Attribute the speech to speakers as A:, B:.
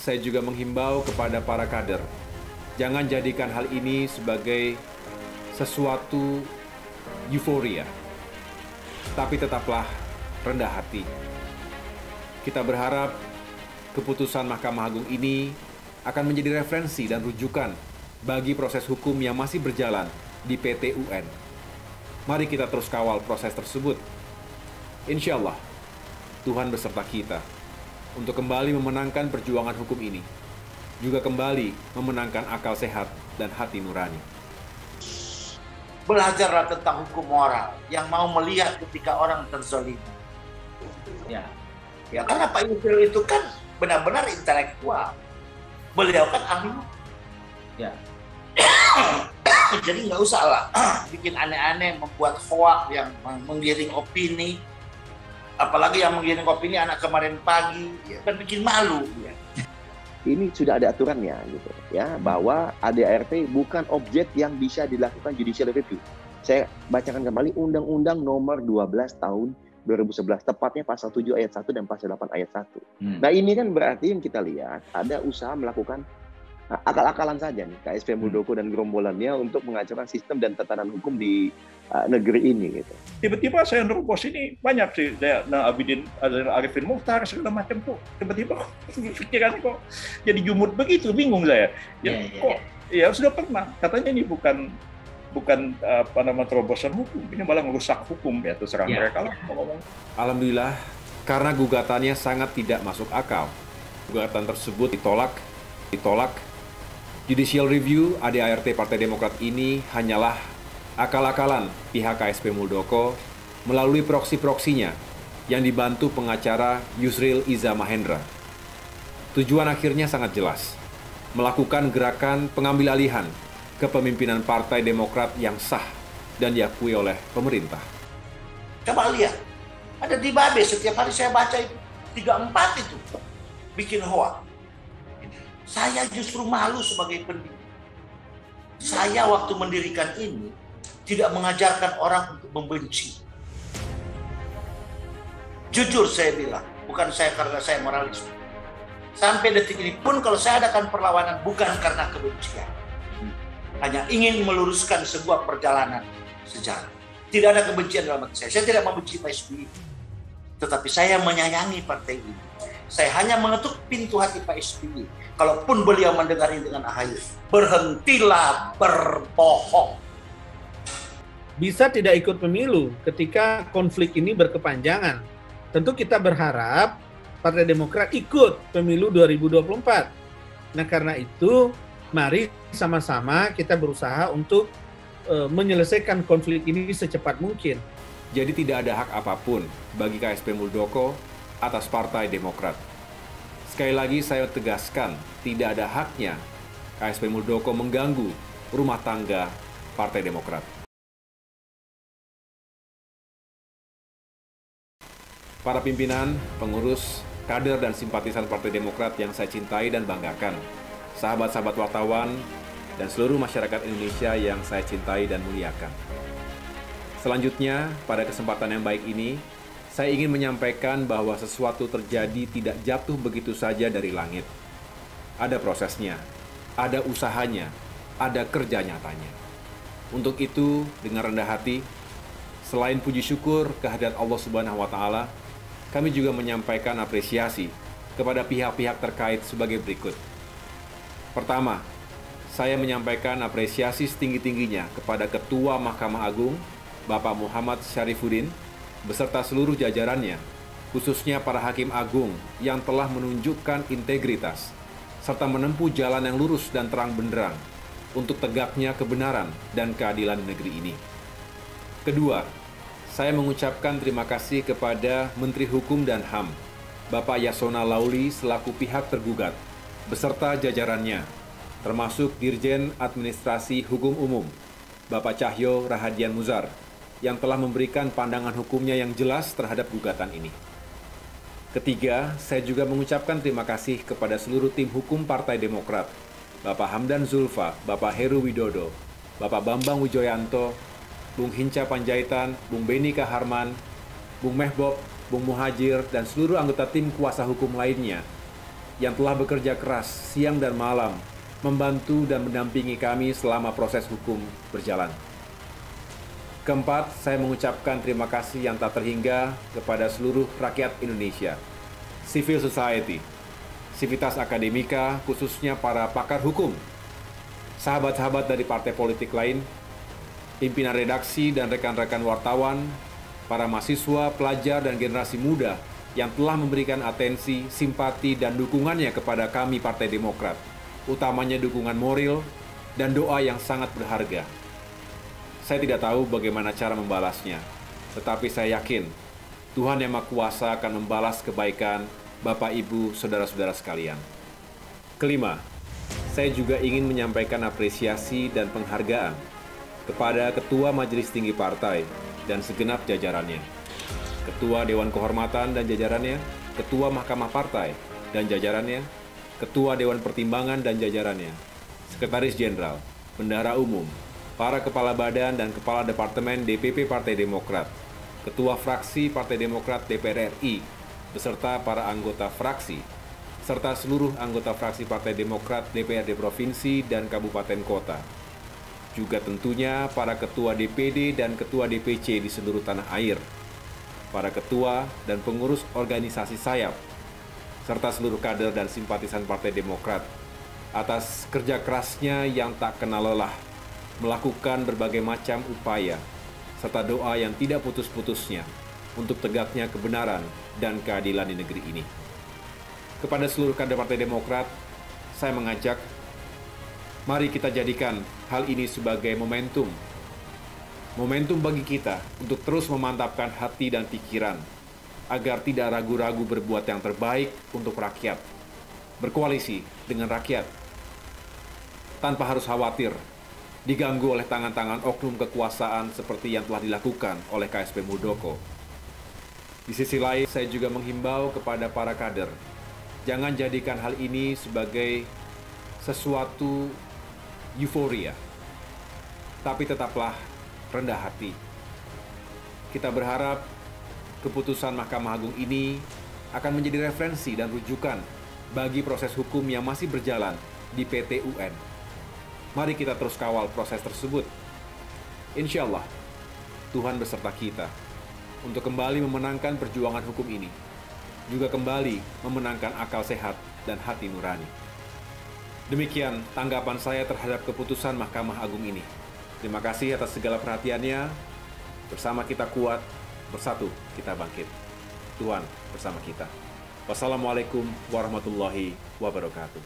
A: Saya juga menghimbau kepada para kader, jangan jadikan hal ini sebagai sesuatu euforia, tapi tetaplah rendah hati. Kita berharap keputusan Mahkamah Agung ini akan menjadi referensi dan rujukan bagi proses hukum yang masih berjalan di PT UN. Mari kita terus kawal proses tersebut. Insya Allah, Tuhan beserta kita untuk kembali memenangkan perjuangan hukum ini, juga kembali memenangkan akal sehat dan hati nurani.
B: Belajarlah tentang hukum moral yang mau melihat ketika orang terzolimi. Ya, karena Pak Yusril itu kan benar-benar intelektual. Beliau kan ahli. Ya. Jadi nggak usah lah bikin aneh-aneh, membuat hoak yang menggiring opini. Apalagi yang menggiring opini anak kemarin pagi, ya, kan bikin malu. Ya.
C: Ini sudah ada aturannya, gitu, ya, bahwa ADART bukan objek yang bisa dilakukan judicial review. Saya bacakan kembali Undang-Undang Nomor 12 Tahun 2011, tepatnya Pasal 7 Ayat 1 dan Pasal 8 Ayat 1. Nah, ini kan berarti yang kita lihat ada usaha melakukan akal-akalan saja nih KSP Muldoko dan gerombolannya untuk mengacaukan sistem dan tatanan hukum di negeri ini, gitu.
D: Tiba-tiba saya nerobos ini banyak sih, Abidin Arifin Mukhtar segala macam kok. Tiba-tiba pikiran kok jadi jumut begitu, bingung saya. Ya sudah pernah katanya ini bukan terobosan hukum, ini malah merusak hukum, ya terserah mereka lah ngomong.
A: Alhamdulillah, karena gugatannya sangat tidak masuk akal, gugatan tersebut ditolak. Judicial review ADART Partai Demokrat ini hanyalah akal-akalan pihak KSP Muldoko melalui proksi-proksinya yang dibantu pengacara Yusril Iza Mahendra. Tujuan akhirnya sangat jelas, melakukan gerakan pengambil alihan kepemimpinan Partai Demokrat yang sah dan diakui oleh pemerintah.
B: Coba lihat, ada di Babe, setiap hari saya baca itu, 3-4 itu bikin hoak. Saya justru malu sebagai pendidik. Saya waktu mendirikan ini tidak mengajarkan orang untuk membenci. Jujur saya bilang, bukan saya karena saya moralis. Sampai detik ini pun kalau saya adakan perlawanan bukan karena kebencian. Hanya ingin meluruskan sebuah perjalanan sejarah. Tidak ada kebencian dalam hati saya. Saya tidak membenci Pak SBY. Tetapi saya menyayangi partai ini. Saya hanya mengetuk pintu hati Pak SBY. Kalaupun beliau mendengar ini dengan AHY, berhentilah berbohong.
E: Bisa tidak ikut pemilu ketika konflik ini berkepanjangan. Tentu kita berharap Partai Demokrat ikut pemilu 2024. Nah, karena itu, mari sama-sama kita berusaha untuk menyelesaikan konflik ini secepat mungkin.
A: Jadi tidak ada hak apapun bagi KSP Muldoko atas Partai Demokrat. Sekali lagi saya tegaskan, tidak ada haknya KSP Muldoko mengganggu rumah tangga Partai Demokrat. Para pimpinan, pengurus, kader dan simpatisan Partai Demokrat yang saya cintai dan banggakan, sahabat-sahabat wartawan, dan seluruh masyarakat Indonesia yang saya cintai dan muliakan. Selanjutnya, pada kesempatan yang baik ini, saya ingin menyampaikan bahwa sesuatu terjadi tidak jatuh begitu saja dari langit. Ada prosesnya, ada usahanya, ada kerja nyatanya. Untuk itu, dengan rendah hati, selain puji syukur kehadirat Allah Subhanahu wa Ta'ala, kami juga menyampaikan apresiasi kepada pihak-pihak terkait sebagai berikut. Pertama, saya menyampaikan apresiasi setinggi-tingginya kepada Ketua Mahkamah Agung, Bapak Muhammad Syarifuddin, beserta seluruh jajarannya, khususnya para hakim agung yang telah menunjukkan integritas, serta menempuh jalan yang lurus dan terang benderang untuk tegaknya kebenaran dan keadilan negeri ini. Kedua, saya mengucapkan terima kasih kepada Menteri Hukum dan HAM, Bapak Yasona Lauli selaku pihak tergugat, beserta jajarannya, termasuk Dirjen Administrasi Hukum Umum, Bapak Cahyo Rahadian Muzar, yang telah memberikan pandangan hukumnya yang jelas terhadap gugatan ini. Ketiga, saya juga mengucapkan terima kasih kepada seluruh tim hukum Partai Demokrat, Bapak Hamdan Zulfa, Bapak Heru Widodo, Bapak Bambang Wijoyanto, Bung Hinca Panjaitan, Bung Beni Kaharman, Bung Mehbob, Bung Muhajir, dan seluruh anggota tim kuasa hukum lainnya yang telah bekerja keras siang dan malam membantu dan mendampingi kami selama proses hukum berjalan. Keempat, saya mengucapkan terima kasih yang tak terhingga kepada seluruh rakyat Indonesia, civil society, sivitas akademika, khususnya para pakar hukum, sahabat-sahabat dari partai politik lain, pimpinan redaksi dan rekan-rekan wartawan, para mahasiswa, pelajar, dan generasi muda yang telah memberikan atensi, simpati, dan dukungannya kepada kami Partai Demokrat, utamanya dukungan moral dan doa yang sangat berharga. Saya tidak tahu bagaimana cara membalasnya, tetapi saya yakin Tuhan Yang Maha Kuasa akan membalas kebaikan Bapak, Ibu, Saudara-saudara sekalian. Kelima, saya juga ingin menyampaikan apresiasi dan penghargaan kepada Ketua Majelis Tinggi Partai dan segenap jajarannya, Ketua Dewan Kehormatan dan jajarannya, Ketua Mahkamah Partai dan jajarannya, Ketua Dewan Pertimbangan dan jajarannya, Sekretaris Jenderal, Bendahara Umum, para Kepala Badan dan Kepala Departemen DPP Partai Demokrat, Ketua Fraksi Partai Demokrat DPR RI, beserta para anggota fraksi, serta seluruh anggota fraksi Partai Demokrat DPRD Provinsi dan Kabupaten Kota. Juga tentunya para ketua DPD dan ketua DPC di seluruh tanah air, para ketua dan pengurus organisasi sayap, serta seluruh kader dan simpatisan Partai Demokrat atas kerja kerasnya yang tak kenal lelah, melakukan berbagai macam upaya, serta doa yang tidak putus-putusnya untuk tegaknya kebenaran dan keadilan di negeri ini. Kepada seluruh kader Partai Demokrat, saya mengajak, mari kita jadikan hal ini sebagai momentum bagi kita untuk terus memantapkan hati dan pikiran, agar tidak ragu-ragu berbuat yang terbaik untuk rakyat, berkoalisi dengan rakyat, tanpa harus khawatir diganggu oleh tangan-tangan oknum kekuasaan seperti yang telah dilakukan oleh KSP Muldoko. Di sisi lain, saya juga menghimbau kepada para kader, jangan jadikan hal ini sebagai sesuatu euforia, tapi tetaplah rendah hati. Kita berharap keputusan Mahkamah Agung ini akan menjadi referensi dan rujukan bagi proses hukum yang masih berjalan di PT UN. Mari kita terus kawal proses tersebut. Insya Allah, Tuhan beserta kita untuk kembali memenangkan perjuangan hukum ini, juga kembali memenangkan akal sehat dan hati nurani. Demikian tanggapan saya terhadap keputusan Mahkamah Agung ini. Terima kasih atas segala perhatiannya. Bersama kita kuat, bersatu kita bangkit. Tuhan bersama kita. Wassalamualaikum warahmatullahi wabarakatuh.